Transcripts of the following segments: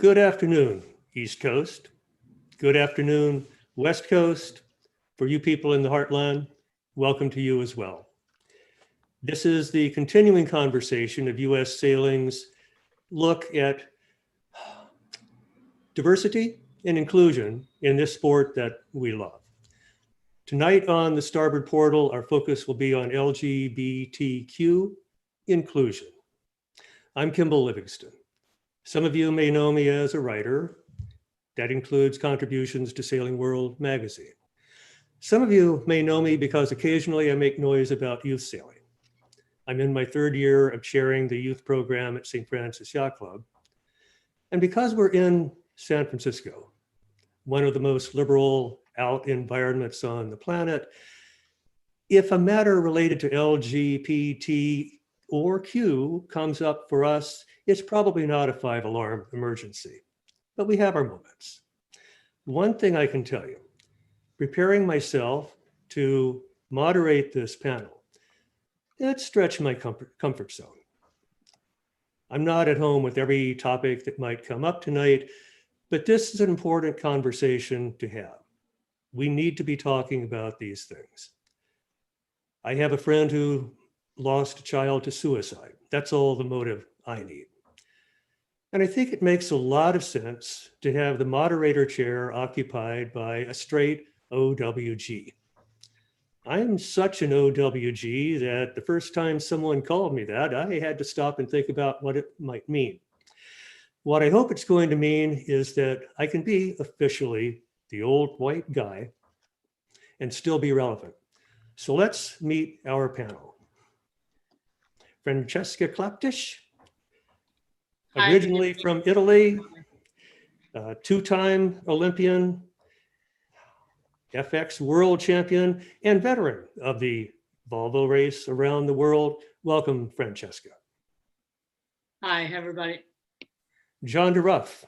Good afternoon, East Coast. Good afternoon, West Coast. For you people in the heartland, welcome to you as well. This is the continuing conversation of U.S. Sailing's look at diversity and inclusion in this sport that we love. Tonight on the Starboard Portal, our focus will be on LGBTQ inclusion. I'm Kimball Livingston. Some of you may know me as a writer. That includes contributions to Sailing World magazine. Some of you may know me because occasionally I make noise about youth sailing. I'm in my third year of chairing the youth program at St. Francis Yacht Club. And because we're in San Francisco, one of the most liberal out environments on the planet, if a matter related to LGBT or Q comes up for us, it's probably not a 5-alarm emergency, but we have our moments. One thing I can tell you, preparing myself to moderate this panel, it stretched my comfort zone. I'm not at home with every topic that might come up tonight, but this is an important conversation to have. We need to be talking about these things. I have a friend who lost a child to suicide. That's all the motive I need. And I think it makes a lot of sense to have the moderator chair occupied by a straight OWG. I'm such an OWG that the first time someone called me that, I had to stop and think about what it might mean. What I hope it's going to mean is that I can be officially the old white guy and still be relevant. So let's meet our panel. Francesca Clapcich, originally from Italy, two-time Olympian, FX world champion, and veteran of the Volvo race around the world. Welcome, Francesca. Hi, everybody. John DeRuff,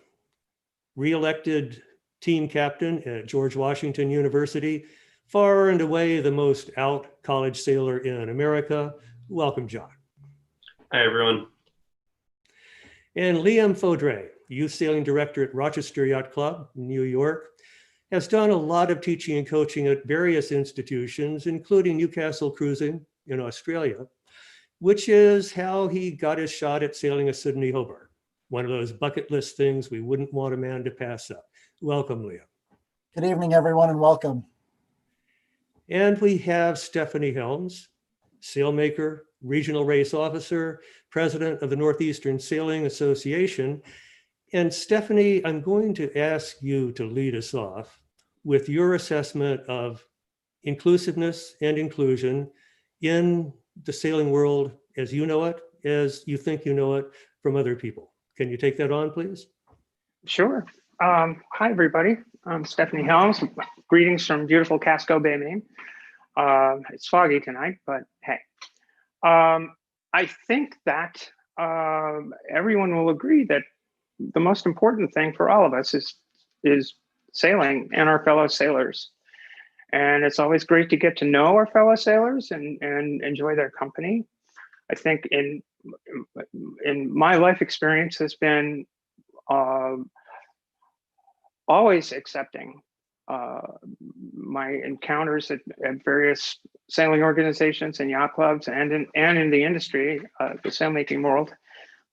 re-elected team captain at George Washington University, far and away the most out college sailor in America. Welcome, John. Hi, everyone. And Liam Faudree, youth sailing director at Rochester Yacht Club, New York, has done a lot of teaching and coaching at various institutions, including Newcastle Cruising in Australia, which is how he got his shot at sailing a Sydney Hobart, one of those bucket list things we wouldn't want a man to pass up. Welcome, Liam. Good evening, everyone, and welcome. And we have Stephanie Helms, sailmaker, regional race officer, president of the Northeastern Sailing Association. And Stephanie, I'm going to ask you to lead us off with your assessment of inclusiveness and inclusion in the sailing world as you know it, as you think you know it from other people. Can you take that on, please? Sure. Hi, everybody. I'm Stephanie Helms. Greetings from beautiful Casco Bay, Maine. It's foggy tonight, but hey. I think that everyone will agree that the most important thing for all of us is sailing and our fellow sailors. And it's always great to get to know our fellow sailors and enjoy their company. I think in my life experience has been always accepting my encounters at various sailing organizations and yacht clubs and in the industry, the sailmaking world,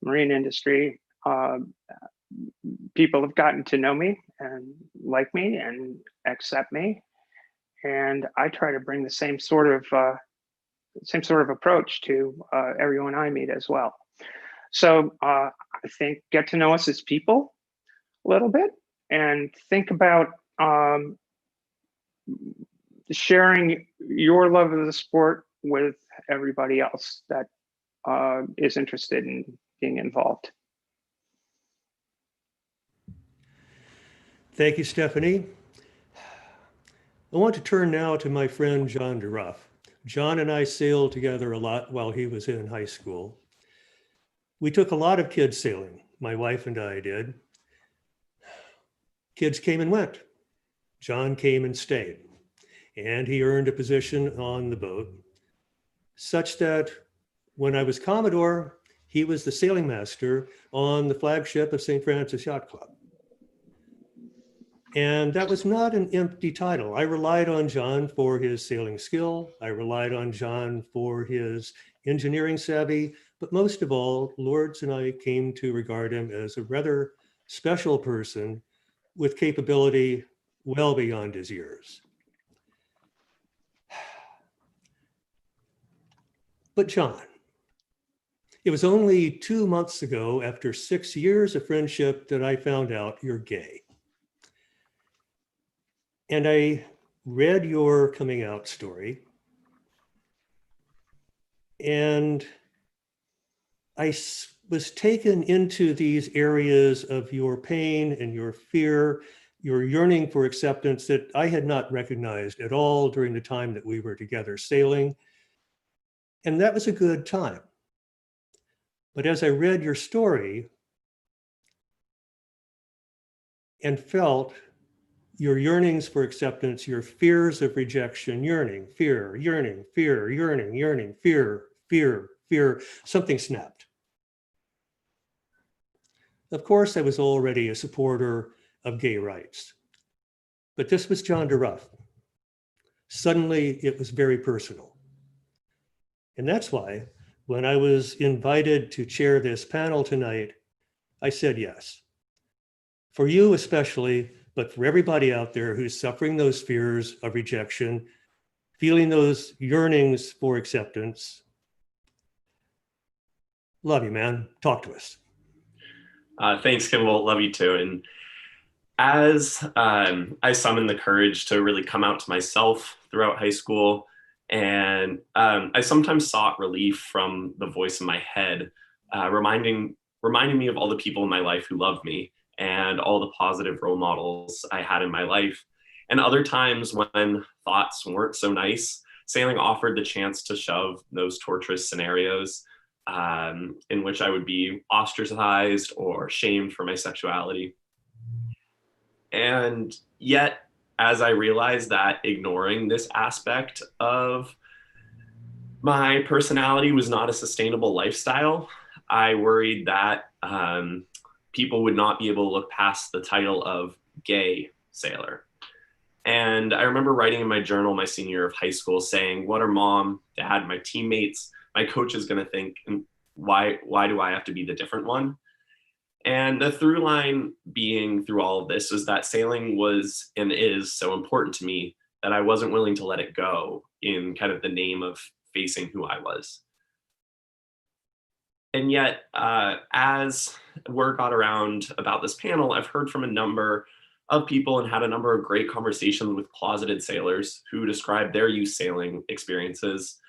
marine industry. People have gotten to know me and like me and accept me, and I try to bring the same sort of approach to everyone I meet as well. So I think get to know us as people a little bit and think about sharing your love of the sport with everybody else that is interested in being involved. Thank you, Stephanie. I want to turn now to my friend, John DeRuff. John and I sailed together a lot while he was in high school. We took a lot of kids sailing, my wife and I did. Kids came and went. John came and stayed, and he earned a position on the boat, such that when I was Commodore, he was the sailing master on the flagship of St. Francis Yacht Club. And that was not an empty title. I relied on John for his sailing skill. I relied on John for his engineering savvy, but most of all, Lords and I came to regard him as a rather special person with capability well beyond his years. But John, it was only 2 months ago, after 6 years of friendship, that I found out you're gay. And I read your coming out story, and I was taken into these areas of your pain and your fear, your yearning for acceptance that I had not recognized at all during the time that we were together sailing. And that was a good time. But as I read your story and felt your yearnings for acceptance, your fears of rejection, yearning, fear, yearning, fear, yearning, yearning, fear, fear, fear, something snapped. Of course, I was already a supporter of gay rights, but this was John DeRuff. Suddenly, it was very personal. And that's why, when I was invited to chair this panel tonight, I said yes. For you especially, but for everybody out there who's suffering those fears of rejection, feeling those yearnings for acceptance. Love you, man. Talk to us. Thanks, Kimball. Love you too. And as I summoned the courage to really come out to myself throughout high school, and I sometimes sought relief from the voice in my head, reminding me of all the people in my life who loved me and all the positive role models I had in my life. And other times when thoughts weren't so nice, sailing offered the chance to shove those torturous scenarios in which I would be ostracized or shamed for my sexuality. And yet, as I realized that ignoring this aspect of my personality was not a sustainable lifestyle, I worried that people would not be able to look past the title of gay sailor. And I remember writing in my journal my senior year of high school saying, what are mom, dad, my teammates, my coach is going to think, and why do I have to be the different one? And the through line being through all of this is that sailing was and is so important to me that I wasn't willing to let it go in kind of the name of facing who I was. And yet, as word got around about this panel, I've heard from a number of people and had a number of great conversations with closeted sailors who described their youth sailing experiences,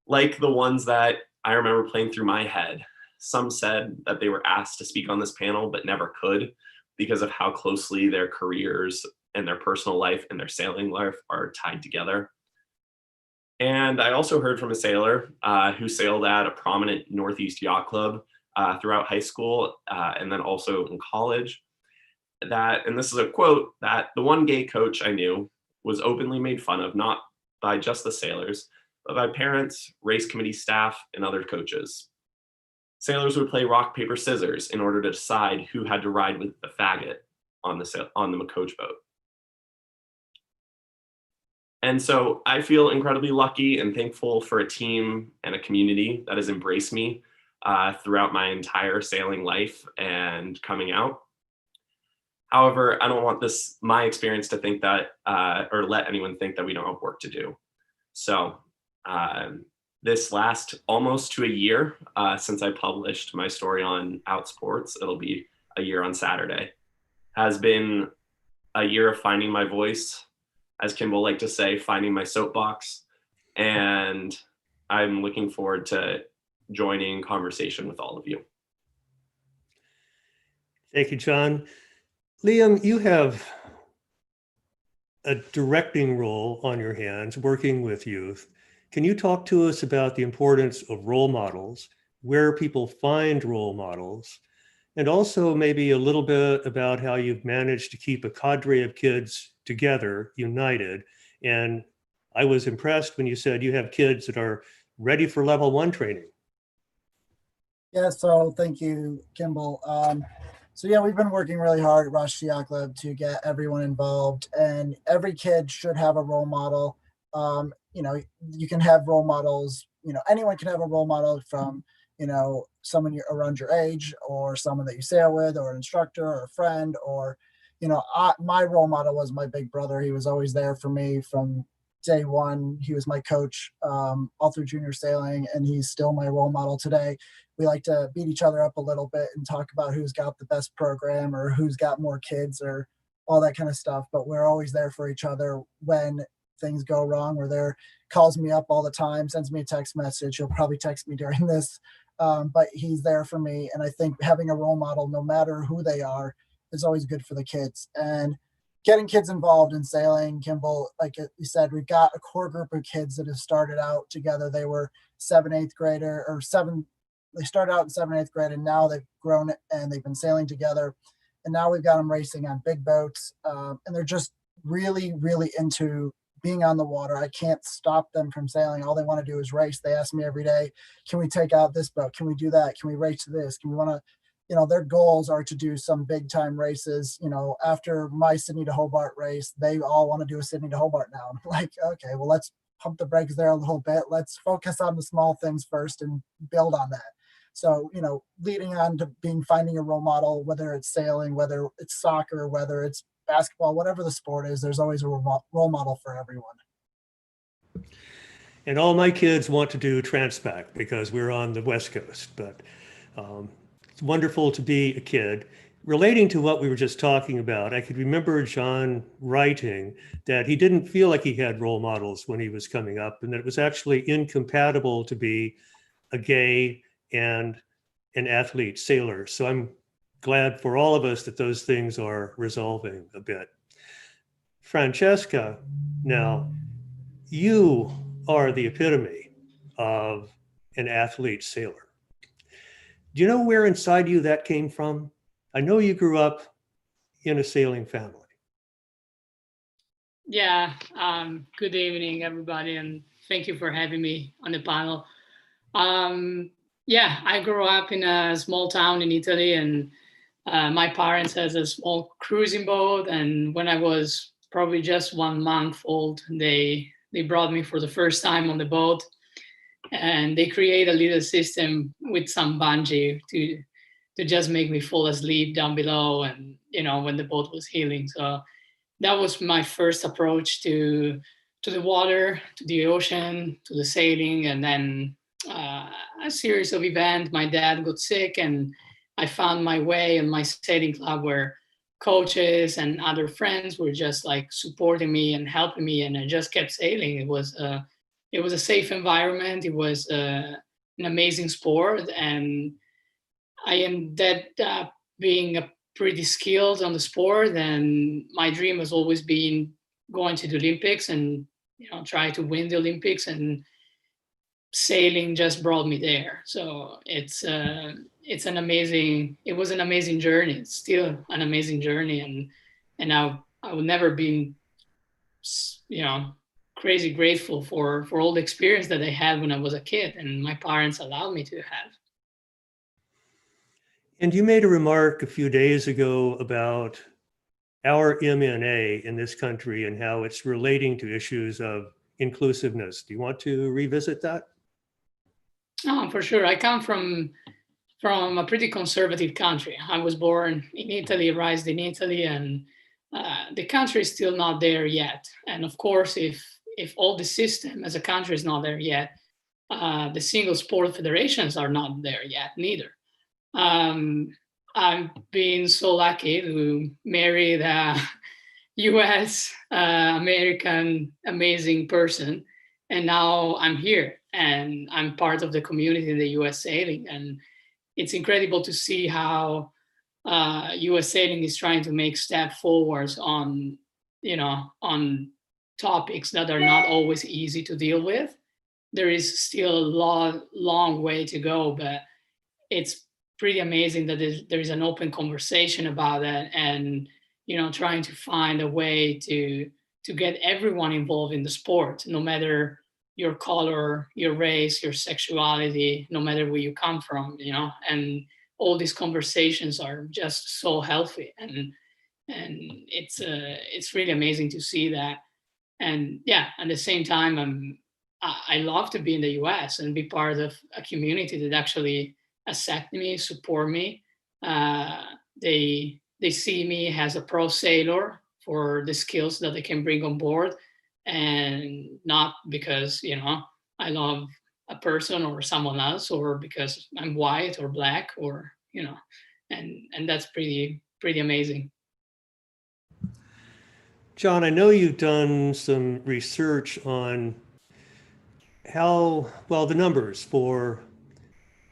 like the ones that I remember playing through my head. Some said that they were asked to speak on this panel, but never could because of how closely their careers and their personal life and their sailing life are tied together. And I also heard from a sailor who sailed at a prominent Northeast yacht club throughout high school and then also in college, that, and this is a quote, that the one gay coach I knew was openly made fun of, not by just the sailors, but by parents, race committee staff, and other coaches. Sailors would play rock, paper, scissors in order to decide who had to ride with the faggot on the coach boat. And so I feel incredibly lucky and thankful for a team and a community that has embraced me throughout my entire sailing life and coming out. However, I don't want my experience to think that, or let anyone think that we don't have work to do. So this last almost to a year since I published my story on Outsports, it'll be a year on Saturday, has been a year of finding my voice, as Kimball liked to say, finding my soapbox. And I'm looking forward to joining conversation with all of you. Thank you, John. Liam, you have a directing role on your hands working with youth. Can you talk to us about the importance of role models, where people find role models, and also maybe a little bit about how you've managed to keep a cadre of kids together, united? And I was impressed when you said you have kids that are ready for level 1 training. Yeah, so thank you, Kimball. So yeah, we've been working really hard at Rosh Yacht Club to get everyone involved, and every kid should have a role model. You can have role models. Anyone can have a role model from someone around your age, or someone that you sail with, or an instructor, or a friend, or my role model was my big brother. He was always there for me from day one. He was my coach all through junior sailing, and he's still my role model today. We like to beat each other up a little bit and talk about who's got the best program or who's got more kids or all that kind of stuff. But we're always there for each other when things go wrong. We're there, calls me up all the time, sends me a text message. He'll probably text me during this, but he's there for me. And I think having a role model, no matter who they are, is always good for the kids. And getting kids involved in sailing, Kimball, like you said, we've got a core group of kids that have started out together. They were 7th, 8th grader or 7th. They started out in 7th, 8th grade, and now they've grown and they've been sailing together. And now we've got them racing on big boats, and they're just really, really into being on the water. I can't stop them from sailing. All they want to do is race. They ask me every day, can we take out this boat? Can we do that? Can we race this? Can we want to, their goals are to do some big time races. After my Sydney to Hobart race, they all want to do a Sydney to Hobart now. I'm like, okay, well, let's pump the brakes there a little bit. Let's focus on the small things first and build on that. So, leading on to finding a role model, whether it's sailing, whether it's soccer, whether it's basketball, whatever the sport is, there's always a role model for everyone. And all my kids want to do Transpac because we're on the West Coast, but it's wonderful to be a kid. Relating to what we were just talking about, I could remember John writing that he didn't feel like he had role models when he was coming up, and that it was actually incompatible to be a gay and an athlete sailor. So I'm glad for all of us that those things are resolving a bit. Francesca, now you are the epitome of an athlete sailor. Do you know where inside you that came from? I know you grew up in a sailing family. Yeah, good evening, everybody, and thank you for having me on the panel. Yeah, I grew up in a small town in Italy, and my parents had a small cruising boat, and when I was probably just 1 month old, they brought me for the first time on the boat, and they created a little system with some bungee to just make me fall asleep down below, and when the boat was heeling. So that was my first approach to the water, to the ocean, to the sailing, and then a series of events. My dad got sick, and I found my way in my sailing club where coaches and other friends were just like supporting me and helping me, and I just kept sailing. It was a safe environment. It was an amazing sport, and I ended up being pretty skilled on the sport. And my dream has always been going to the Olympics and try to win the Olympics, and sailing just brought me there. So it was an amazing journey. It's still an amazing journey, and I would never be crazy grateful for all the experience that I had when I was a kid and my parents allowed me to have. And you made a remark a few days ago about our MNA in this country and how it's relating to issues of inclusiveness. Do you want to revisit that? Oh, for sure. I come from a pretty conservative country. I was born in Italy, raised in Italy, and the country is still not there yet. And of course, if all the system as a country is not there yet, the single sport federations are not there yet neither. I've been so lucky to marry the US American amazing person, and now I'm here and I'm part of the community in the US sailing, and it's incredible to see how US sailing is trying to make step forwards on topics that are not always easy to deal with. There is still a long way to go, but it's pretty amazing that there is an open conversation about that, and trying to find a way to get everyone involved in the sport, no matter your color, your race, your sexuality, no matter where you come from, and all these conversations are just so healthy, and it's really amazing to see that. And yeah, at the same time, I love to be in the US and be part of a community that actually accept me, support me. They see me as a pro sailor for the skills that they can bring on board, and not because I love a person or someone else, or because I'm white or black, or and that's pretty amazing. John, I know you've done some research on the numbers for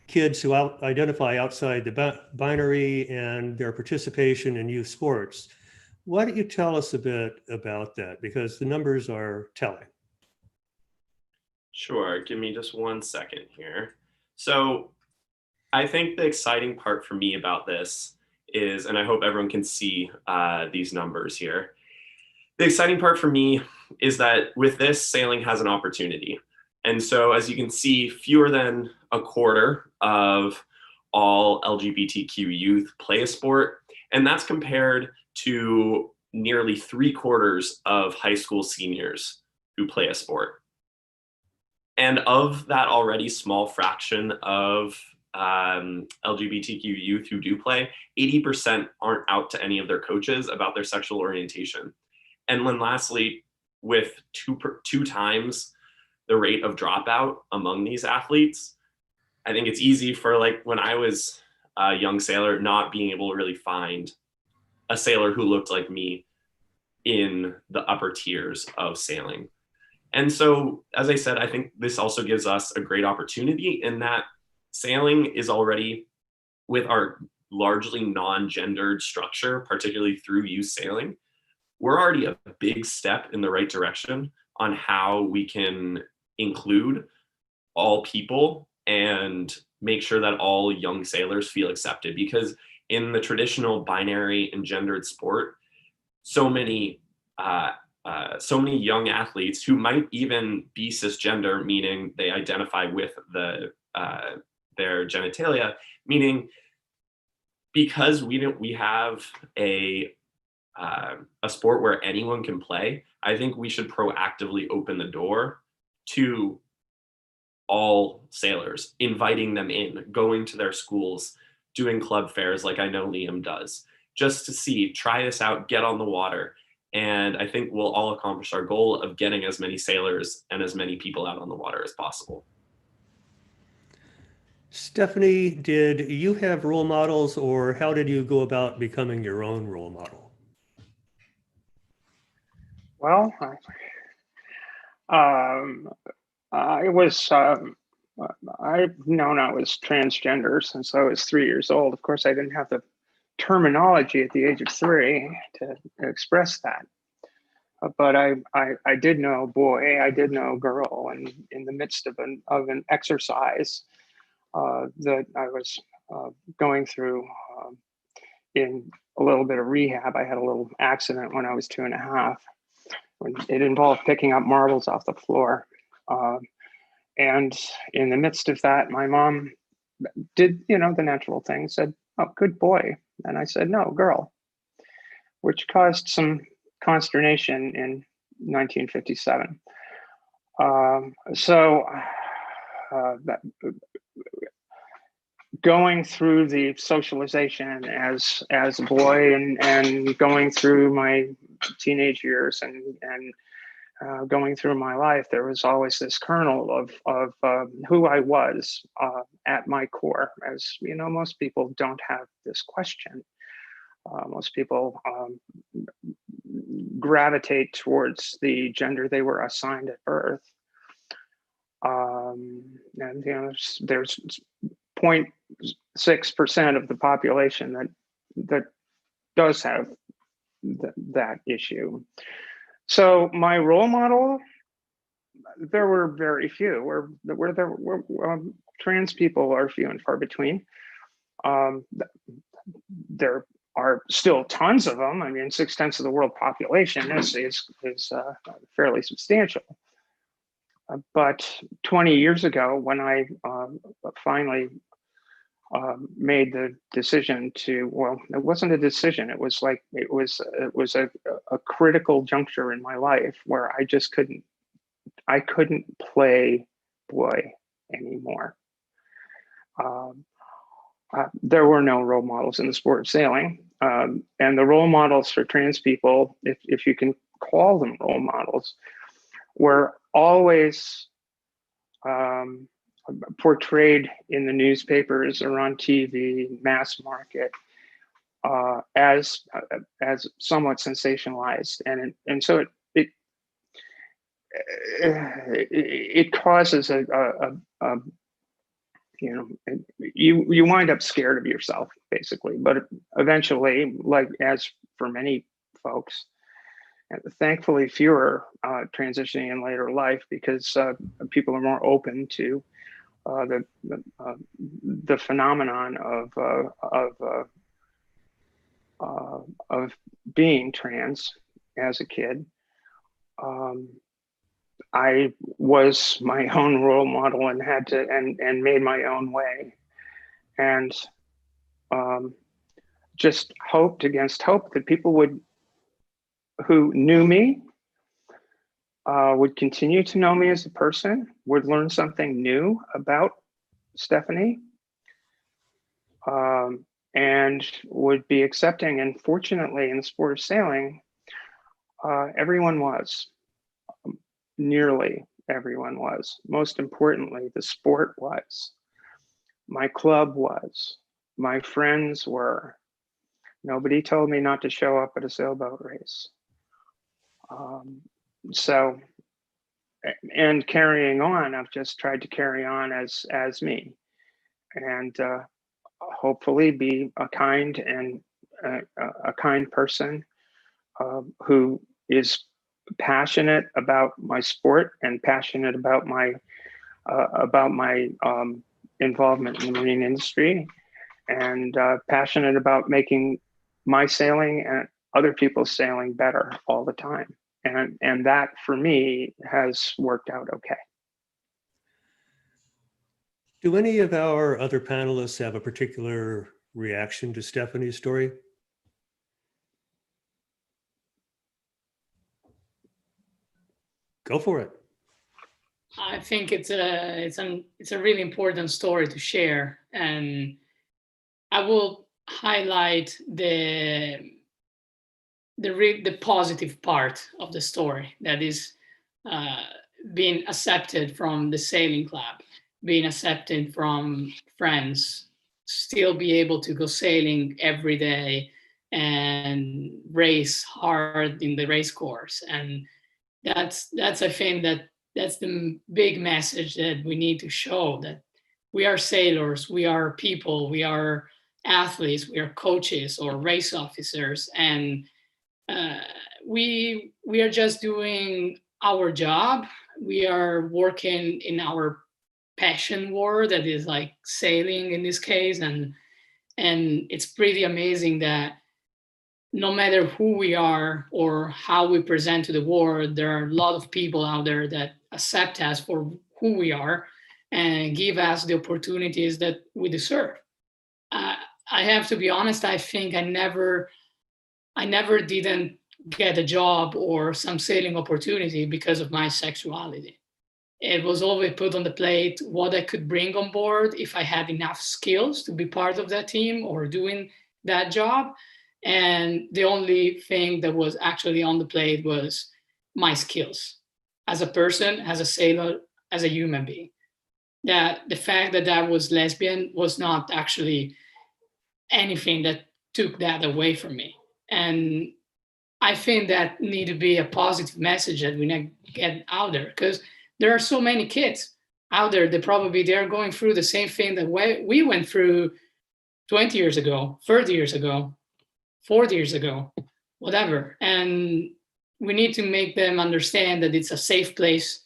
kids who identify outside the binary and their participation in youth sports. Why don't you tell us a bit about that? Because the numbers are telling. Sure, give me just 1 second here. So I think the exciting part for me about this is, and I hope everyone can see these numbers here. The exciting part for me is that with this, sailing has an opportunity. And so as you can see, fewer than a quarter of all LGBTQ youth play a sport. And that's compared to nearly 3/4 of high school seniors who play a sport. And of that already small fraction of LGBTQ youth who do play, 80% aren't out to any of their coaches about their sexual orientation. And then lastly, with two times the rate of dropout among these athletes, I think it's easy for, like, when I was a young sailor, not being able to really find a sailor who looked like me in the upper tiers of sailing. And so, as I said, I think this also gives us a great opportunity in that sailing is already, with our largely non-gendered structure, particularly through youth sailing, we're already a big step in the right direction on how we can include all people and make sure that all young sailors feel accepted. Because in the traditional binary and gendered sport, so many young athletes who might even be cisgender, meaning they identify with their genitalia, meaning because we have a sport where anyone can play, I think we should proactively open the door to all sailors, inviting them in, going to their schools, doing club fairs like I know Liam does, just to see, try this out, get on the water. And I think we'll all accomplish our goal of getting as many sailors and as many people out on the water as possible. Stephanie, did you have role models, or how did you go about becoming your own role model? Well, I've known I was transgender since I was 3 years old. Of course, I didn't have the terminology at the age of 3 to express that. But I did know boy, I did know girl, and in the midst of an exercise that I was going through in a little bit of rehab, I had a little accident when I was 2.5. It involved picking up marbles off the floor. And in the midst of that, my mom did, the natural thing, said, "Oh, good boy." And I said, "No, girl," which caused some consternation in 1957. Going through the socialization as a boy and going through my teenage years and going through my life, there was always this kernel of who I was at my core. As you know, most people don't have this question. Most people gravitate towards the gender they were assigned at birth. And there's 0.6% of the population that does have that issue. So my role model, there were very few. Trans people are few and far between. There are still tons of them. I mean, 6/10 of the world population is fairly substantial. But 20 years ago, when I finally made the decision to, well, it wasn't a decision. It was a critical juncture in my life where I couldn't play boy anymore. There were no role models in the sport of sailing. And the role models for trans people, if you can call them role models, were always portrayed in the newspapers or on TV, mass market, as somewhat sensationalized, and so it causes you wind up scared of yourself, basically. But eventually, like as for many folks, thankfully fewer transitioning in later life, because people are more open to the phenomenon of being trans as a kid. I was my own role model and had to and made my own way, and just hoped against hope that people who knew me would continue to know me as a person, would learn something new about Stephanie, and would be accepting. And fortunately, in the sport of sailing, everyone was. Nearly everyone was. Most importantly, the sport was. My club was. My friends were. Nobody told me not to show up at a sailboat race. So, and carrying on, I've just tried to carry on as me, and hopefully be a kind person who is passionate about my sport and passionate about my involvement in the marine industry, and passionate about making my sailing and other people's sailing better all the time. And that for me has worked out okay. Do any of our other panelists have a particular reaction to Stephanie's story? Go for it. I think it's a really important story to share, and I will highlight the positive part of the story, that is being accepted from the sailing club, being accepted from friends, still be able to go sailing every day and race hard in the race course. And that's I think that's the big message that we need to show, that we are sailors, we are people, we are athletes, we are coaches or race officers, and we are just doing our job. We are working in our passion world, that is like sailing in this case, and it's pretty amazing that no matter who we are or how we present to the world, there are a lot of people out there that accept us for who we are and give us the opportunities that we deserve. I have to be honest, I think I never didn't get a job or some sailing opportunity because of my sexuality. It was always put on the plate what I could bring on board if I had enough skills to be part of that team or doing that job. And the only thing that was actually on the plate was my skills as a person, as a sailor, as a human being. That the fact that I was lesbian was not actually anything that took that away from me. And I think that need to be a positive message that we need to get out there, because there are so many kids out there that probably they're going through the same thing that we went through 20 years ago, 30 years ago, 40 years ago, whatever. And we need to make them understand that it's a safe place,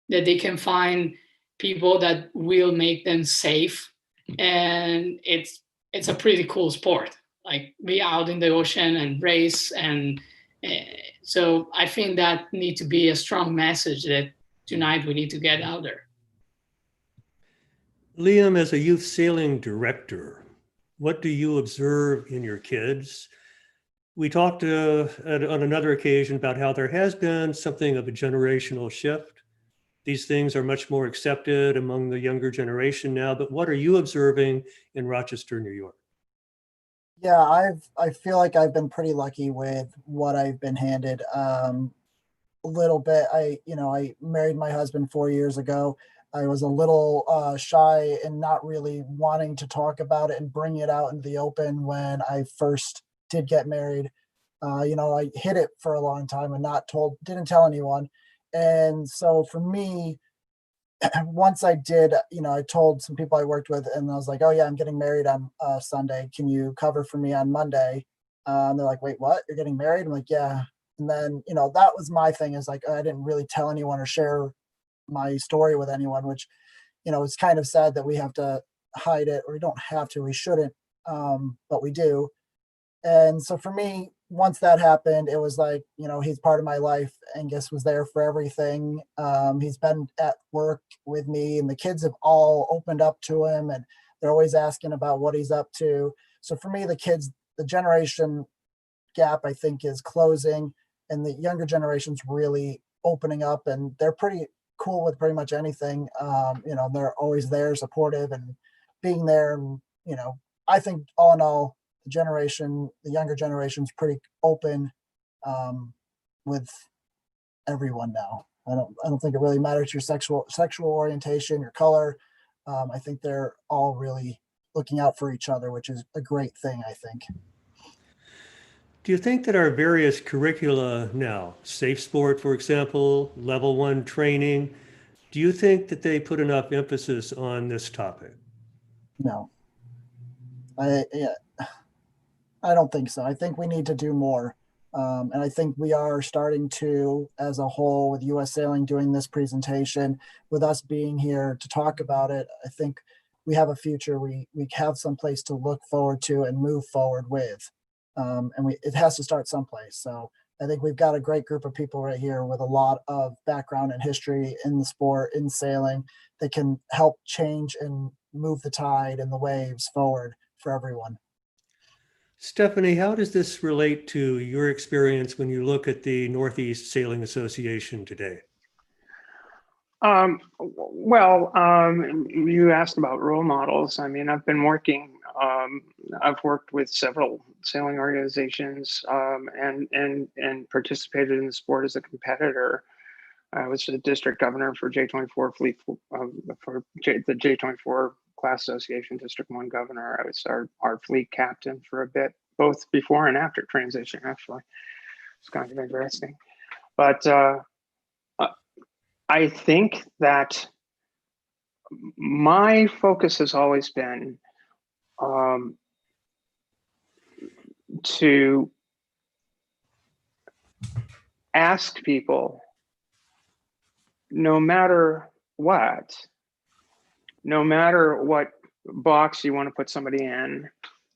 that they can find people that will make them safe. And it's a pretty cool sport, like be out in the ocean and race. And so I think that need to be a strong message that tonight we need to get out there. Liam, as a youth sailing director, what do you observe in your kids? We talked on another occasion about how there has been something of a generational shift. These things are much more accepted among the younger generation now, but what are you observing in Rochester, New York? Yeah, I feel like I've been pretty lucky with what I've been handed. A little bit. I married my husband 4 years ago. I was a little shy and not really wanting to talk about it and bring it out into the open when I first did get married. I hid it for a long time and didn't tell anyone. And so for me, once I did, I told some people I worked with, and I was like, "Oh yeah, I'm getting married on Sunday. Can you cover for me on Monday?" They're like, "Wait, what? You're getting married?" I'm like, "Yeah." And then, that was my thing, is like, I didn't really tell anyone or share my story with anyone, which, it's kind of sad that we have to hide it, or we don't have to, we shouldn't, but we do. And so for me, once that happened, it was like, he's part of my life and just was there for everything. He's been at work with me, and the kids have all opened up to him, and they're always asking about what he's up to. So for me, the generation gap, I think, is closing, and the younger generation's really opening up, and they're pretty cool with pretty much anything. They're always there, supportive and being there. And, I think all in all, the younger generation's pretty open with everyone now. I don't think it really matters your sexual orientation, your color. I think they're all really looking out for each other, which is a great thing, I think. Do you think that our various curricula now, safe sport, for example, level 1 training, do you think that they put enough emphasis on this topic? No, I don't think so. I think we need to do more. And I think we are starting to, as a whole, with US Sailing doing this presentation, with us being here to talk about it, I think we have a future. We have some place to look forward to and move forward with. And it has to start someplace. So I think we've got a great group of people right here with a lot of background and history in the sport, in sailing, that can help change and move the tide and the waves forward for everyone. Stephanie, how does this relate to your experience when you look at the Northeast Sailing Association today? You asked about role models. I mean, I've worked with several sailing organizations and participated in the sport as a competitor. I was the district governor for J24 fleet for the J24 Class Association, District 1 governor. I was our fleet captain for a bit, both before and after transition, actually. It's kind of interesting. But I think that my focus has always been to ask people, no matter what box you want to put somebody in,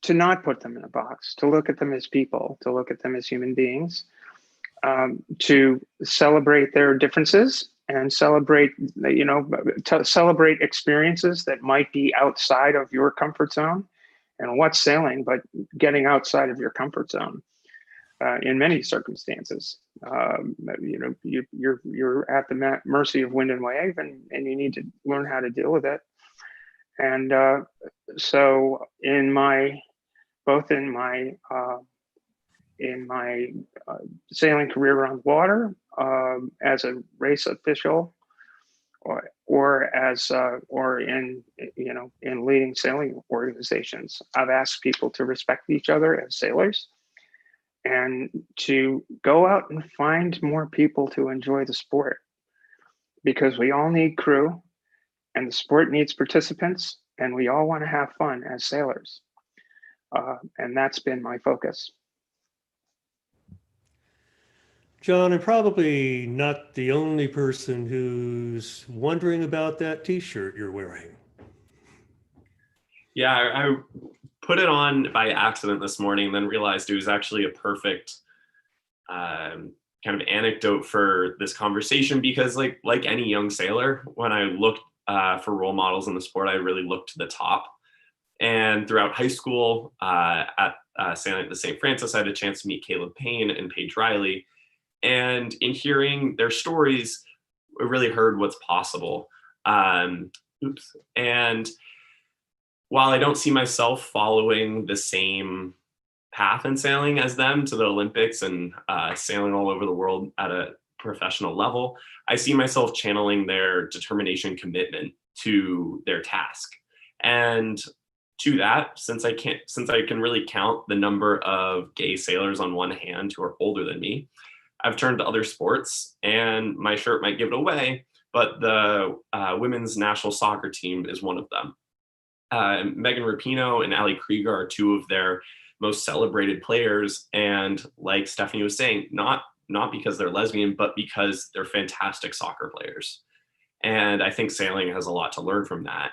to not put them in a box, to look at them as people, to look at them as human beings, to celebrate their differences and celebrate experiences that might be outside of your comfort zone. And what's sailing but getting outside of your comfort zone in many circumstances. You're at the mercy of wind and wave, and you need to learn how to deal with it. And so in my sailing career around water, as a race official, or in leading sailing organizations, I've asked people to respect each other as sailors, and to go out and find more people to enjoy the sport, because we all need crew, and the sport needs participants, and we all want to have fun as sailors. And that's been my focus. John, I'm probably not the only person who's wondering about that t-shirt you're wearing. Yeah, I put it on by accident this morning, then realized it was actually a perfect kind of anecdote for this conversation, because like any young sailor, when I looked for role models in the sport, I really looked to the top. And throughout high school at sailing at the St. Francis, I had a chance to meet Caleb Payne and Paige Riley. And in hearing their stories, I really heard what's possible. And while I don't see myself following the same path in sailing as them to the Olympics and sailing all over the world at a professional level, I see myself channeling their determination, commitment to their task. And to that, since I can really count the number of gay sailors on one hand who are older than me, I've turned to other sports, and my shirt might give it away, but the women's national soccer team is one of them. Megan Rapinoe and Ali Krieger are two of their most celebrated players, and like Stephanie was saying, not because they're lesbian, but because they're fantastic soccer players. And I think sailing has a lot to learn from that,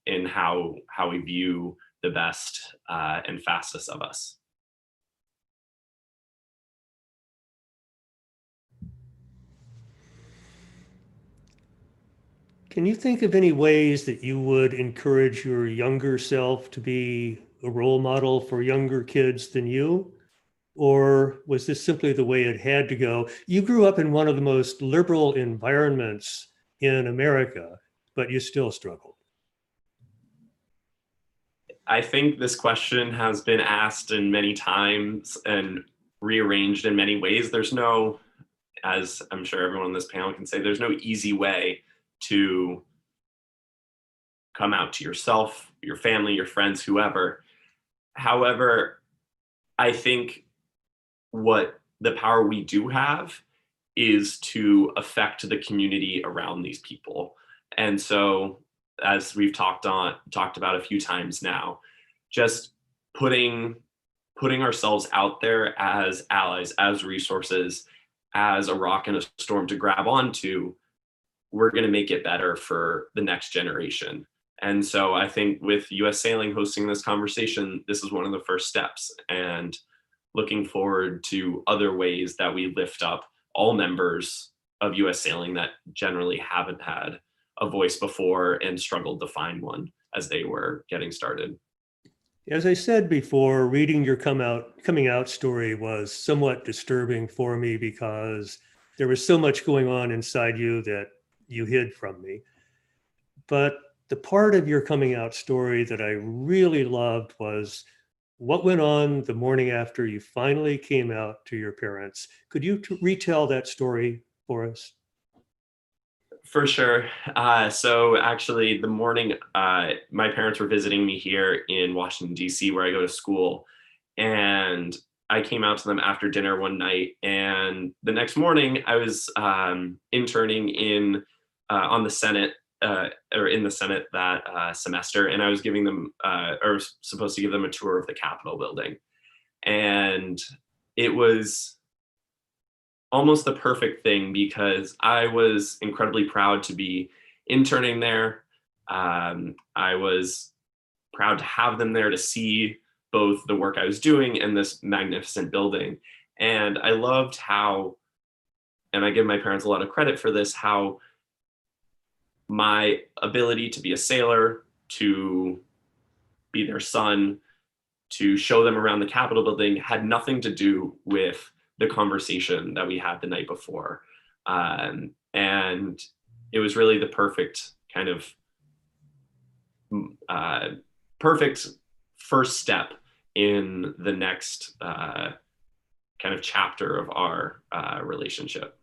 in how we view the best and fastest of us. Can you think of any ways that you would encourage your younger self to be a role model for younger kids than you? Or was this simply the way it had to go? You grew up in one of the most liberal environments in America, but you still struggled. I think this question has been asked in many times and rearranged in many ways. There's no, as I'm sure everyone on this panel can say, there's no easy way to come out to yourself, your family, your friends, whoever. However, I think what the power we do have is to affect the community around these people. And so, as we've talked about a few times now, just putting ourselves out there as allies, as resources, as a rock in a storm to grab onto, we're going to make it better for the next generation. And so I think with US Sailing hosting this conversation, this is one of the first steps, and looking forward to other ways that we lift up all members of US Sailing that generally haven't had a voice before and struggled to find one as they were getting started. As I said before, reading your coming out story was somewhat disturbing for me because there was so much going on inside you that you hid from me. But the part of your coming out story that I really loved was what went on the morning after you finally came out to your parents. Could you retell that story for us? For sure. So actually the morning, my parents were visiting me here in Washington, D.C., where I go to school. And I came out to them after dinner one night. And the next morning I was interning on the Senate, or in the Senate that semester. And I was giving them, or supposed to give them a tour of the Capitol building. And it was almost the perfect thing because I was incredibly proud to be interning there. I was proud to have them there to see both the work I was doing and this magnificent building. And I loved how, and I give my parents a lot of credit for this, how my ability to be a sailor, to be their son, to show them around the Capitol building had nothing to do with the conversation that we had the night before. And it was really the perfect kind of perfect first step in the next kind of chapter of our relationship.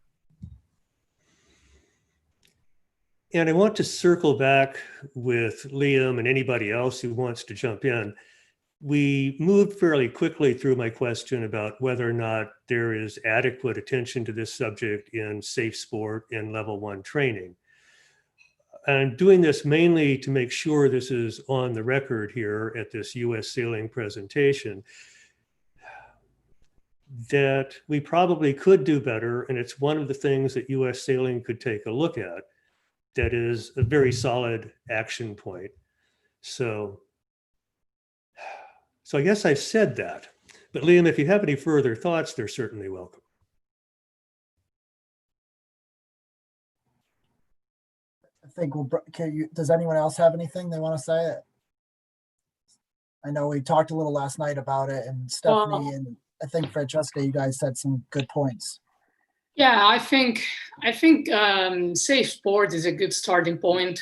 And I want to circle back with Liam and anybody else who wants to jump in. We moved fairly quickly through my question about whether or not there is adequate attention to this subject in safe sport and level 1 training. I'm doing this mainly to make sure this is on the record here at this US Sailing presentation, that we probably could do better. And it's one of the things that US Sailing could take a look at. That is a very solid action point. So I guess I've said that. But Liam, if you have any further thoughts, they're certainly welcome. think does anyone else have anything they want to say? I know we talked a little last night about it, and Stephanie and I think Francesca, you guys said some good points. Yeah, I think safe sport is a good starting point.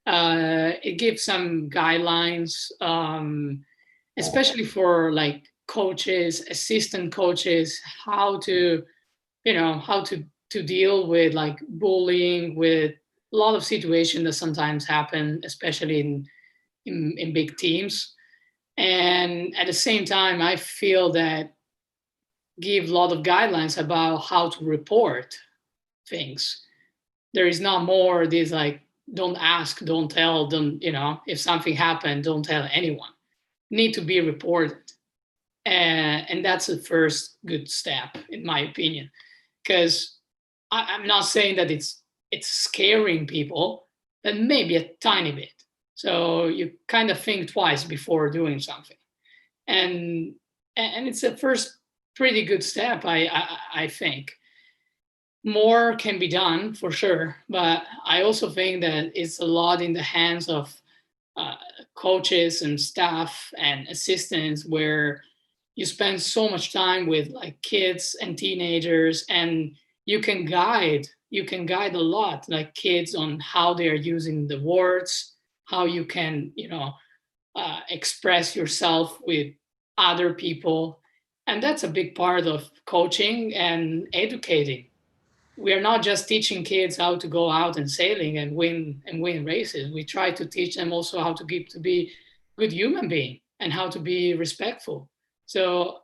It gives some guidelines, especially for like coaches, assistant coaches, how to deal with like bullying, with a lot of situations that sometimes happen, especially in big teams. And at the same time, I feel that give a lot of guidelines about how to report things. There is not more this like, don't ask, don't tell, don't, if something happened, don't tell anyone. Need to be reported. And that's the first good step, in my opinion. Because I'm not saying that it's scaring people, but maybe a tiny bit. So you kind of think twice before doing something. And it's a first pretty good step, I think. More can be done for sure, but I also think that it's a lot in the hands of coaches and staff and assistants, where you spend so much time with like kids and teenagers, and you can guide a lot, like kids, on how they are using the words, how you can express yourself with other people. And that's a big part of coaching and educating. We are not just teaching kids how to go out and sailing and win races. We try to teach them also how to be good human being and how to be respectful. So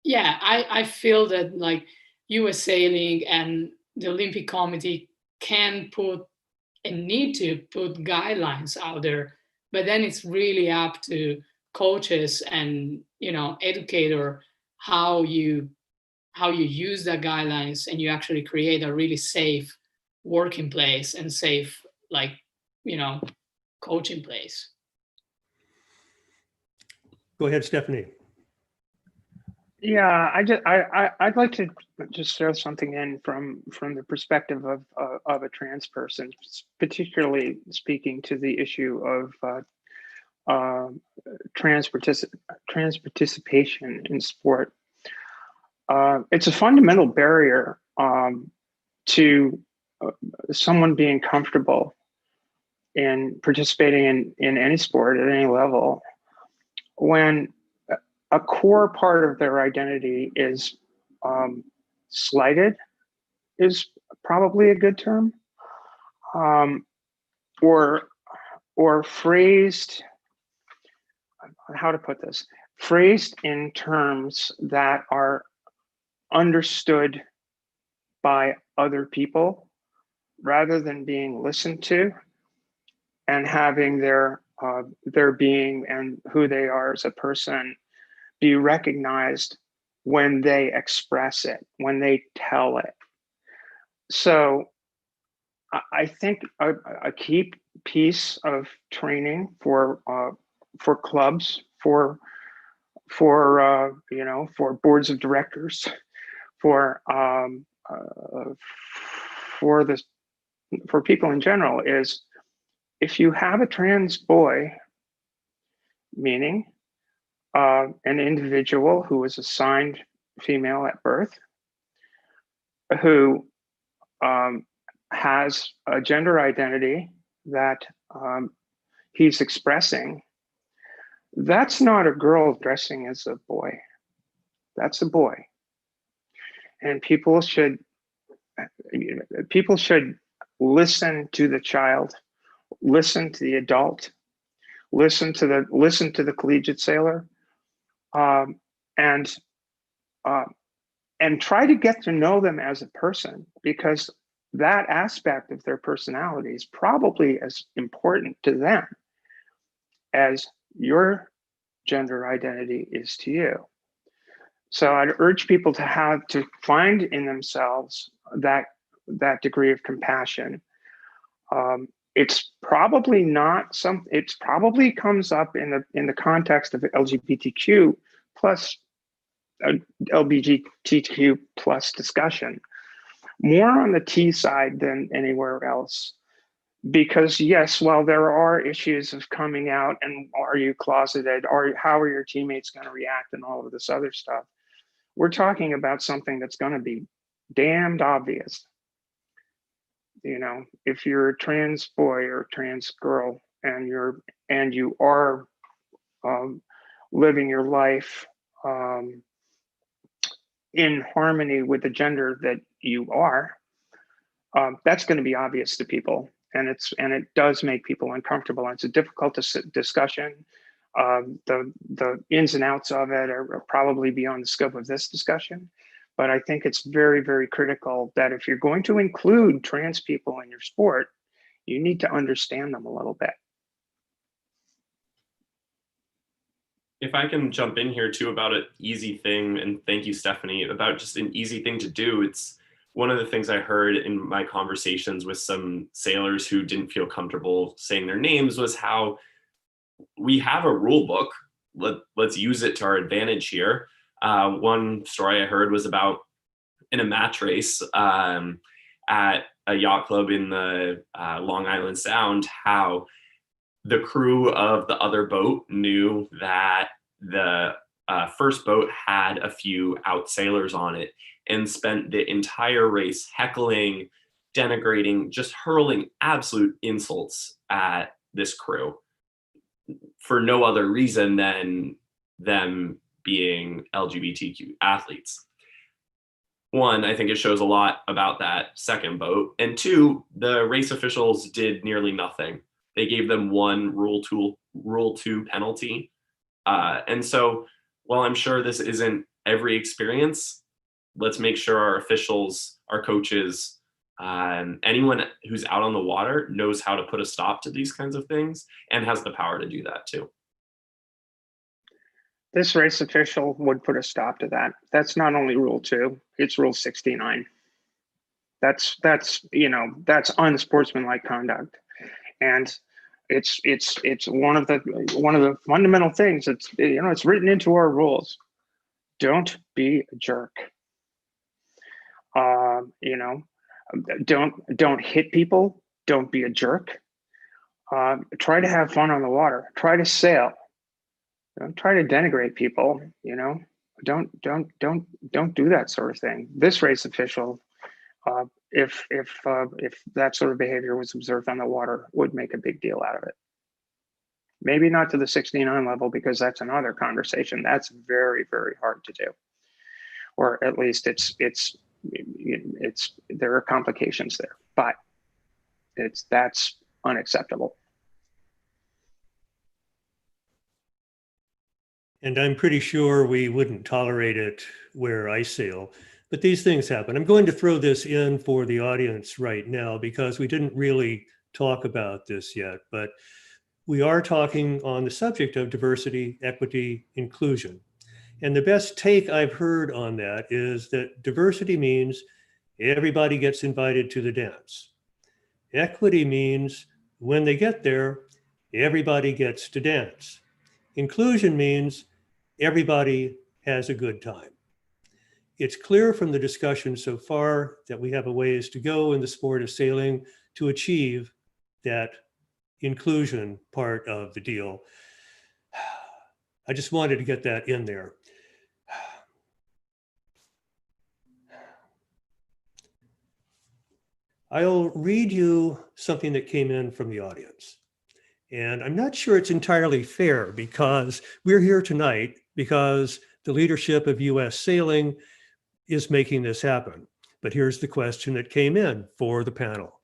yeah, I feel that like US Sailing and the Olympic Committee can put and need to put guidelines out there, but then it's really up to coaches and educator how you use the guidelines, and you actually create a really safe working place and safe coaching place. Go ahead, Stephanie. Yeah, I'd like to just throw something in from the perspective of a trans person, particularly speaking to the issue of trans participation in sport. It's a fundamental barrier to someone being comfortable in participating in any sport at any level when a core part of their identity is slighted, is probably a good term, or phrased, how to put this, phrased in terms that are understood by other people rather than being listened to and having their being and who they are as a person be recognized when they express it, when they tell it. So I think a key piece of training for clubs, for boards of directors, for people in general is, if you have a trans boy, meaning an individual who was assigned female at birth, who has a gender identity that he's expressing, that's not a girl dressing as a boy. That's a boy. And people should listen to the child, listen to the adult, listen to the collegiate sailor, and try to get to know them as a person, because that aspect of their personality is probably as important to them as your gender identity is to you. So I'd urge people to find in themselves that degree of compassion. It's probably not it probably comes up in the context of LGBTQ plus LGBTQ plus discussion, more on the T side than anywhere else. Because yes, while there are issues of coming out and are you closeted, or how are your teammates going to react and all of this other stuff, we're talking about something that's going to be damned obvious. You know, if you're a trans boy or trans girl and you are living your life in harmony with the gender that you are, that's going to be obvious to people, and it does make people uncomfortable. And it's a difficult discussion. The ins and outs of it are probably beyond the scope of this discussion, but I think it's very, very critical that if you're going to include trans people in your sport, you need to understand them a little bit. If I can jump in here too about an easy thing, and thank you, Stephanie, about just an easy thing to do. It's one of the things I heard in my conversations with some sailors who didn't feel comfortable saying their names was how we have a rule book. Let's use it to our advantage here. One story I heard was about in a match race at a yacht club in the Long Island Sound, how the crew of the other boat knew that the first boat had a few out sailors on it and spent the entire race heckling, denigrating, just hurling absolute insults at this crew for no other reason than them being LGBTQ athletes. One, I think it shows a lot about that second boat. And two, the race officials did nearly nothing. They gave them one Rule 2 penalty. And so while I'm sure this isn't every experience, let's make sure our officials, our coaches, anyone who's out on the water knows how to put a stop to these kinds of things and has the power to do that too. This race official would put a stop to that. That's not only Rule 2, it's Rule 69. That's unsportsmanlike conduct. And it's one of the fundamental things. It's written into our rules. Don't be a jerk. Don't hit people. Don't be a jerk. Try to have fun on the water. Try to sail. Don't try to denigrate people. Don't do that sort of thing. This race official, if that sort of behavior was observed on the water, would make a big deal out of it. Maybe not to the 69 level, because that's another conversation. That's very, very hard to do, or at least there are complications there, but that's unacceptable. And I'm pretty sure we wouldn't tolerate it where I sail, but these things happen. I'm going to throw this in for the audience right now because we didn't really talk about this yet, but we are talking on the subject of diversity, equity, inclusion. And the best take I've heard on that is that diversity means everybody gets invited to the dance. Equity means when they get there, everybody gets to dance. Inclusion means everybody has a good time. It's clear from the discussion so far that we have a ways to go in the sport of sailing to achieve that inclusion part of the deal. I just wanted to get that in there. I'll read you something that came in from the audience. And I'm not sure it's entirely fair because we're here tonight because the leadership of US Sailing is making this happen. But here's the question that came in for the panel.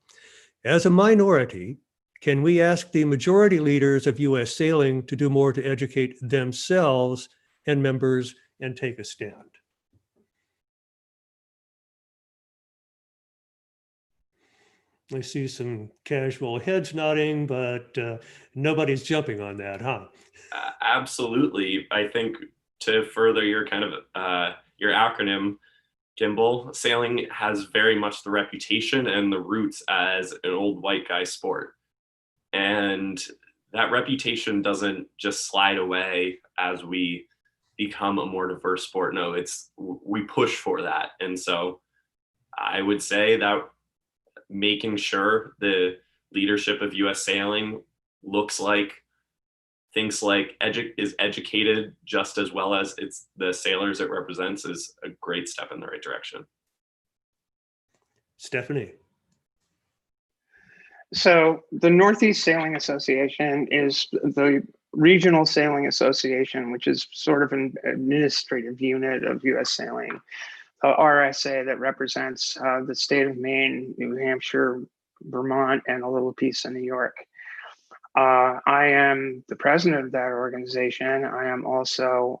As a minority, can we ask the majority leaders of US Sailing to do more to educate themselves and members and take a stand? I see some casual heads nodding, but nobody's jumping on that, huh? Absolutely. I think to further your kind of your acronym, Kimball, sailing has very much the reputation and the roots as an old white guy sport. And that reputation doesn't just slide away as we become a more diverse sport. No, we push for that. And so I would say that making sure the leadership of U.S. sailing looks like, thinks like, is educated just as well as it's the sailors it represents, is a great step in the right direction. Stephanie. So the Northeast Sailing Association is the regional sailing association, which is sort of an administrative unit of U.S. sailing. RSA that represents the state of Maine, New Hampshire, Vermont, and a little piece of New York. I am the president of that organization. I am also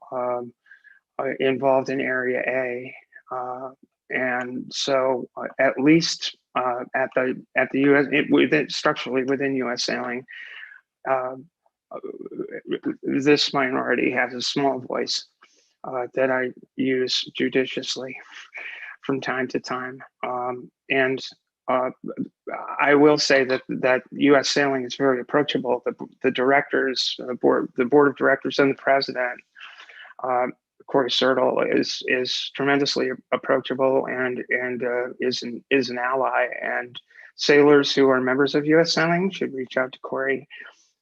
involved in Area A, and so at least at the U.S. structurally within U.S. sailing, this minority has a small voice that I use judiciously from time to time. I will say that U.S. sailing is very approachable. The directors, the board of directors, and the president, Corey Sertle, is tremendously approachable and is an ally. And sailors who are members of U.S. sailing should reach out to Corey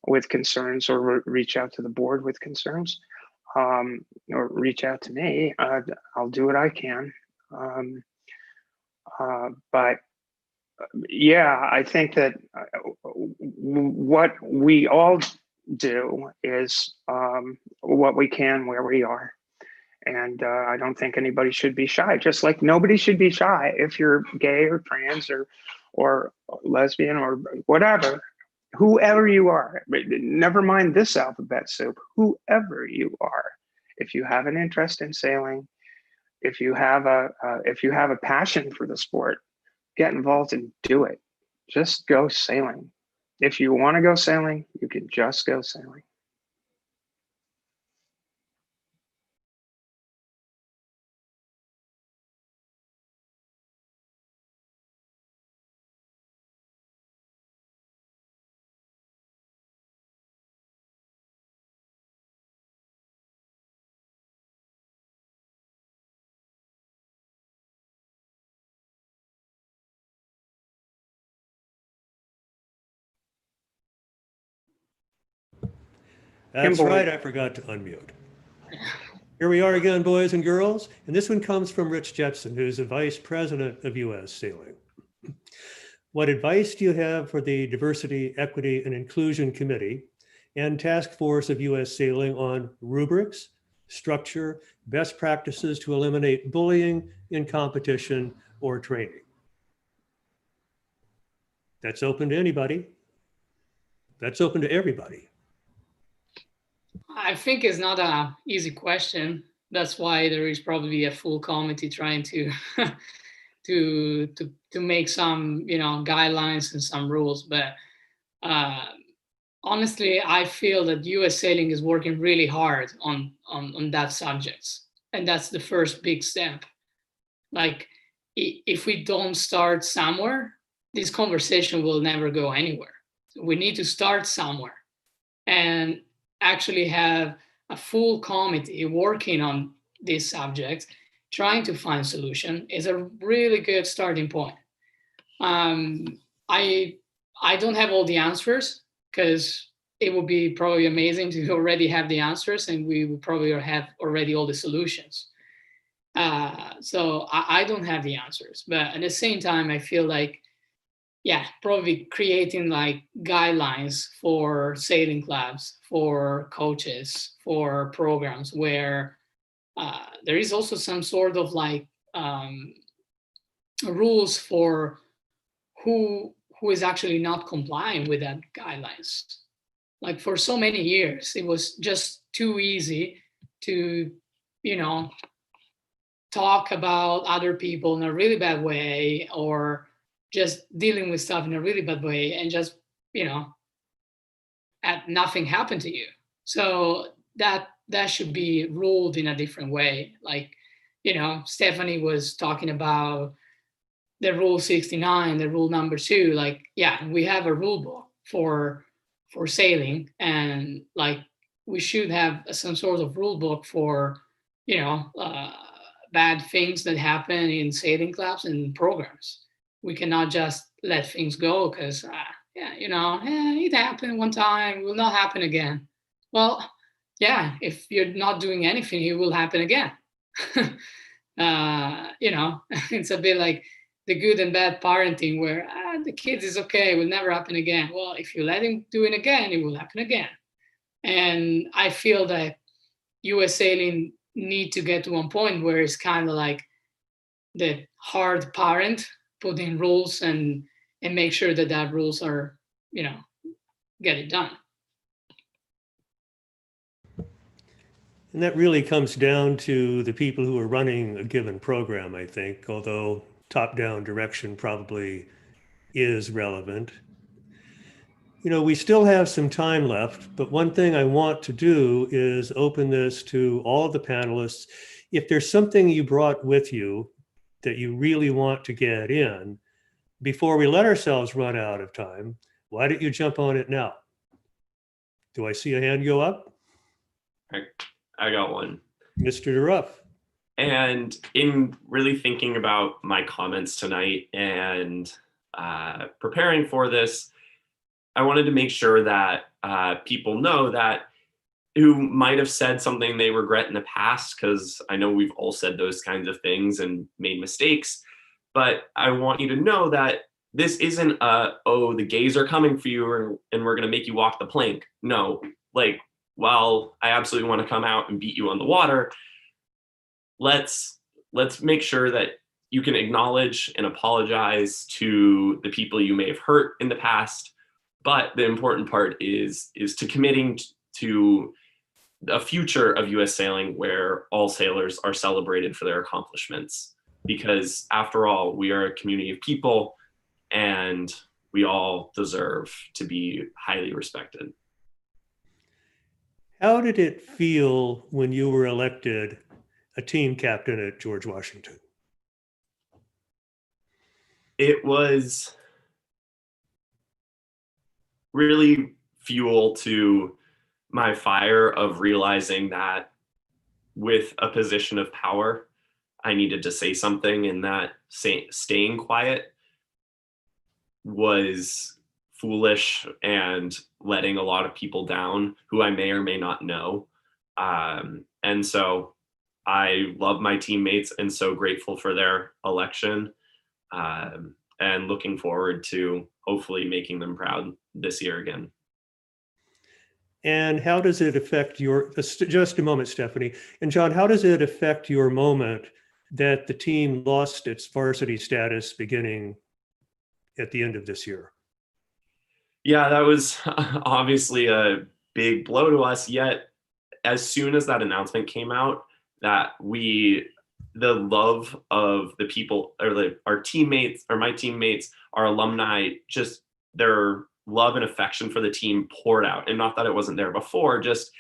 with concerns, or reach out to the board with concerns, or reach out to me. I'll do what I can. But yeah, I think that what we all do is what we can where we are. And I don't think anybody should be shy, just like nobody should be shy if you're gay or trans or lesbian or whatever, whoever you are. Never mind this alphabet soup, whoever you are. If you have an interest in sailing, if you have a passion for the sport, get involved and do it. Just go sailing. If you want to go sailing, you can just go sailing. That's Kimball. right, I forgot to unmute. Here we are again, boys and girls, and this one comes from Rich Jetson, who's the Vice President of U.S. Sailing. What advice do you have for the Diversity, Equity, and Inclusion Committee and Task Force of U.S. Sailing on rubrics, structure, best practices to eliminate bullying in competition or training? That's open to anybody. That's open to everybody. I think it's not an easy question. That's why there is probably a full committee trying to to make some guidelines and some rules. But honestly, I feel that U.S. Sailing is working really hard on that subject, and that's the first big step. Like, if we don't start somewhere, this conversation will never go anywhere. So we need to start somewhere, and actually have a full committee working on this subject, trying to find solution is a really good starting point. I don't have all the answers, because it would be probably amazing to already have the answers, and we would probably have already all the solutions. So I don't have the answers, but at the same time, I feel like, yeah, probably creating like guidelines for sailing clubs, for coaches, for programs where there is also some sort of like rules for who is actually not complying with that guidelines. Like, for so many years, it was just too easy to, talk about other people in a really bad way, or just dealing with stuff in a really bad way, and just, nothing happened to you. So that should be ruled in a different way. Like, Stephanie was talking about the rule 69, the rule number 2. Like, yeah, we have a rule book for sailing, and like, we should have some sort of rule book for, bad things that happen in sailing clubs and programs. We cannot just let things go because yeah, it happened one time, will not happen again. Well, yeah, if you're not doing anything, it will happen again. It's a bit like the good and bad parenting where the kids is okay, it will never happen again. Well, if you let him do it again, it will happen again. And I feel that US sailing need to get to one point where it's kind of like the hard parent putting rules and make sure that rules are, get it done. And that really comes down to the people who are running a given program, I think, although top-down direction probably is relevant. We still have some time left, but one thing I want to do is open this to all of the panelists. If there's something you brought with you that you really want to get in, before we let ourselves run out of time, why don't you jump on it now? Do I see a hand go up? I got one. Mr. DeRuff. And in really thinking about my comments tonight and preparing for this, I wanted to make sure that people know that who might have said something they regret in the past, because I know we've all said those kinds of things and made mistakes. But I want you to know that this isn't the gays are coming for you and we're going to make you walk the plank. No, while I absolutely want to come out and beat you on the water, let's make sure that you can acknowledge and apologize to the people you may have hurt in the past. But the important part is to committing to a future of US sailing where all sailors are celebrated for their accomplishments. Because after all, we are a community of people and we all deserve to be highly respected. How did it feel when you were elected a team captain at George Washington? It was really fuel to my fire of realizing that with a position of power, I needed to say something, and that staying quiet was foolish and letting a lot of people down who I may or may not know. And so I love my teammates and so grateful for their election, and looking forward to hopefully making them proud this year again. And how does it affect just a moment, Stephanie. And John, how does it affect your moment that the team lost its varsity status beginning at the end of this year? Yeah, that was obviously a big blow to us. Yet, as soon as that announcement came out, that the love of the people, or our teammates, or my teammates, our alumni, just their love and affection for the team poured out. And not that it wasn't there before, just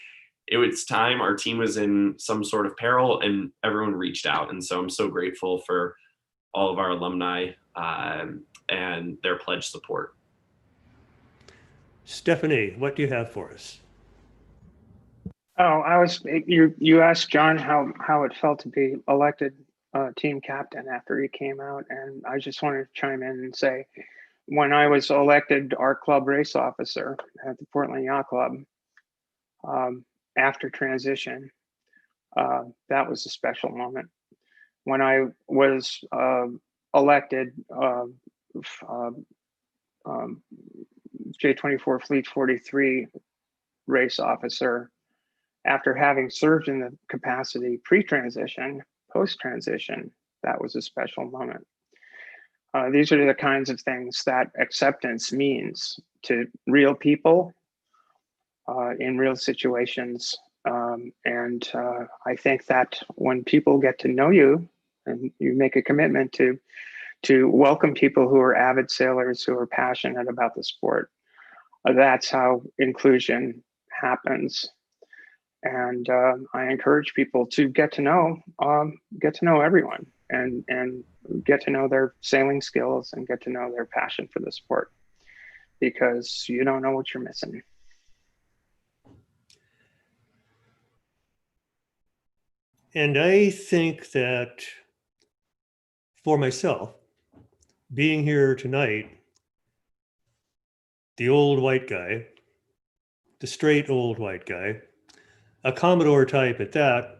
it was time. Our team was in some sort of peril and everyone reached out. And so I'm so grateful for all of our alumni and their pledged support. Stephanie, what do you have for us? Oh, you asked John how it felt to be elected team captain after he came out, and I just wanted to chime in and say, when I was elected our club race officer at the Portland Yacht Club after transition, that was a special moment. When I was elected J24 Fleet 43 race officer, after having served in the capacity pre-transition, post-transition, that was a special moment. These are the kinds of things that acceptance means to real people in real situations. And I think that when people get to know you and you make a commitment to welcome people who are avid sailors, who are passionate about the sport, that's how inclusion happens. And I encourage people to get to know everyone and get to know their sailing skills and get to know their passion for the sport, because you don't know what you're missing. And I think that for myself, being here tonight the old white guy, the straight old white guy, a Commodore type at that,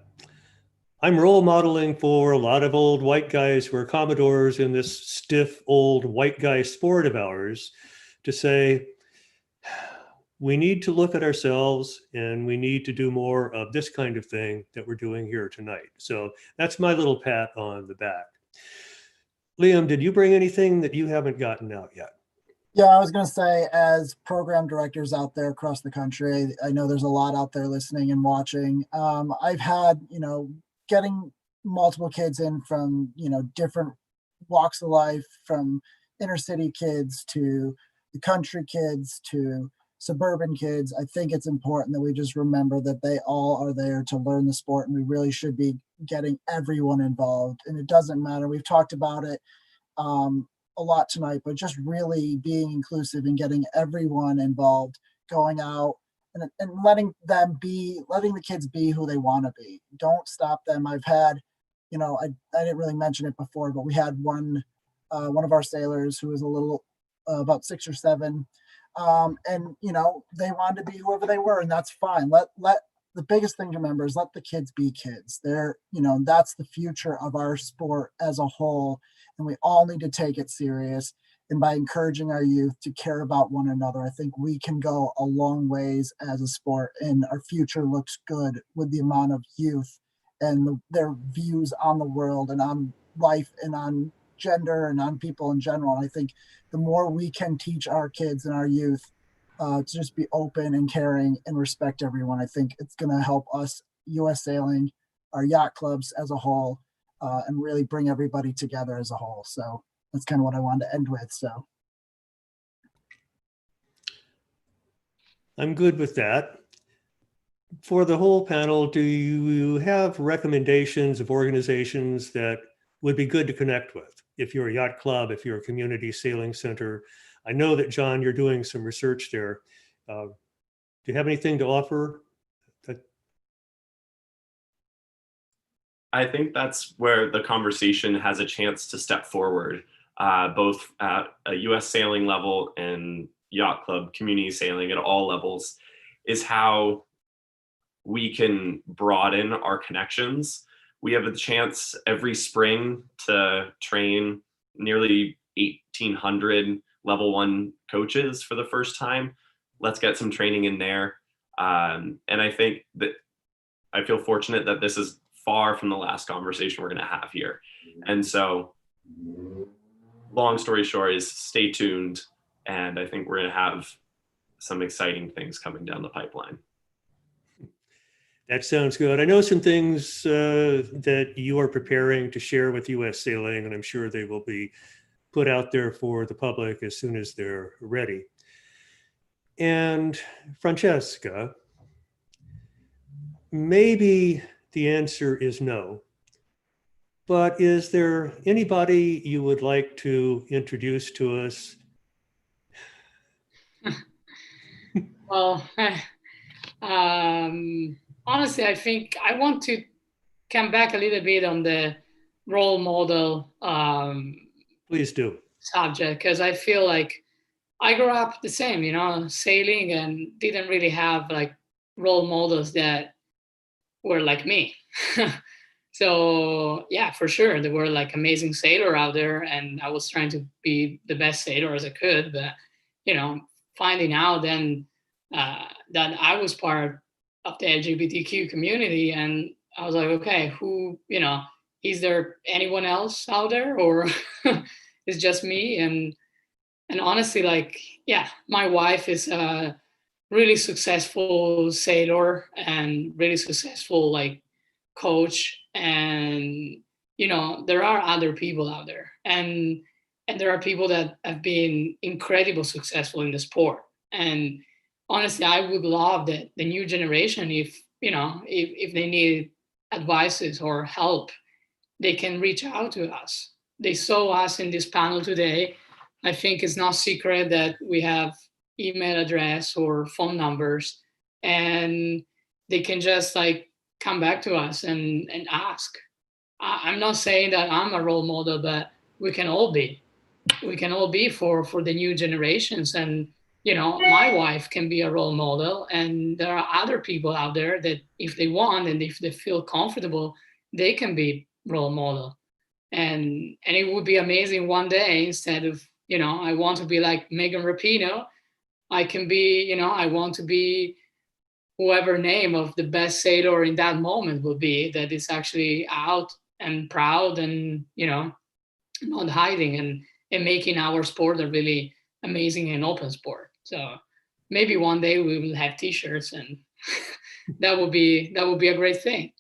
I'm role modeling for a lot of old white guys who are Commodores in this stiff old white guy sport of ours to say, we need to look at ourselves and we need to do more of this kind of thing that we're doing here tonight. So that's my little pat on the back. Liam, did you bring anything that you haven't gotten out yet? Yeah, I was going to say, as program directors out there across the country, I know there's a lot out there listening and watching. I've had, getting multiple kids in from, different walks of life, from inner city kids to the country kids to suburban kids. I think it's important that we just remember that they all are there to learn the sport, and we really should be getting everyone involved. And it doesn't matter. We've talked about it a lot tonight, but just really being inclusive and getting everyone involved, going out and letting the kids be who they want to be. Don't stop them. I've had, I didn't really mention it before, but we had one of our sailors who was a little about 6 or 7, and they wanted to be whoever they were, and that's fine. Let the biggest thing to remember is let the kids be kids. They're, that's the future of our sport as a whole, and we all need to take it serious. And by encouraging our youth to care about one another, I think we can go a long ways as a sport, and our future looks good with the amount of youth and their views on the world and on life and on gender and on people in general. And I think the more we can teach our kids and our youth to just be open and caring and respect everyone, I think it's going to help us, U.S. Sailing, our yacht clubs as a whole, and really bring everybody together as a whole. So that's kind of what I wanted to end with. So I'm good with that. For the whole panel, do you have recommendations of organizations that would be good to connect with? If you're a yacht club, if you're a community sailing center, I know that, John, you're doing some research there. Do you have anything to offer? I think that's where the conversation has a chance to step forward, both at a U.S. sailing level and yacht club, community sailing at all levels, is how we can broaden our connections. We have a chance every spring to train nearly 1,800 level 1 coaches for the first time. Let's get some training in there. And I think that I feel fortunate that this is far from the last conversation we're going to have here. And so long story short is stay tuned. And I think we're going to have some exciting things coming down the pipeline. That sounds good. I know some things that you are preparing to share with U.S. Sailing, and I'm sure they will be put out there for the public as soon as they're ready. And Francesca, maybe the answer is no, but is there anybody you would like to introduce to us? Well, honestly, I think I want to come back a little bit on the role model Please do. subject, because I feel like I grew up the same, sailing, and didn't really have like role models that were like me. So yeah, for sure, there were like amazing sailor out there, and I was trying to be the best sailor as I could. But finding out then that I was part of the LGBTQ community, and I was like, okay, is there anyone else out there, or it's just me? And honestly, my wife is a really successful sailor and really successful coach, and there are other people out there, and there are people that have been incredibly successful in the sport. And honestly, I would love that the new generation, if they need advices or help, they can reach out to us. They saw us in this panel today. I think it's not secret that we have email address or phone numbers, and they can just come back to us and ask. I'm not saying that I'm a role model, but we can all be. We can all be for the new generations. And you know, my wife can be a role model, and there are other people out there that if they want and if they feel comfortable, they can be role model. And it would be amazing one day, instead of, you know, I want to be like Megan Rapinoe, I can be, you know, I want to be whoever name of the best sailor in that moment will be, that is actually out and proud and, you know, not hiding, and making our sport a really amazing and open sport. So maybe one day we will have t-shirts, and that would be a great thing.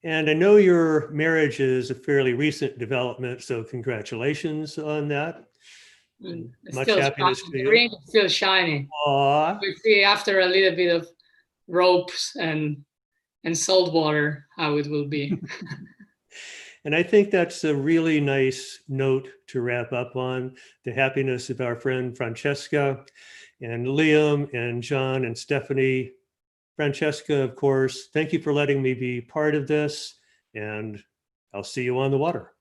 And I know your marriage is a fairly recent development, so congratulations on that. And it's Much still happiness shining. to The you. ring is still shining. Aw. We see after a little bit of ropes and salt water how it will be. And I think that's a really nice note to wrap up on, the happiness of our friend Francesca and Liam and John and Stephanie. Francesca, of course, thank you for letting me be part of this, and I'll see you on the water.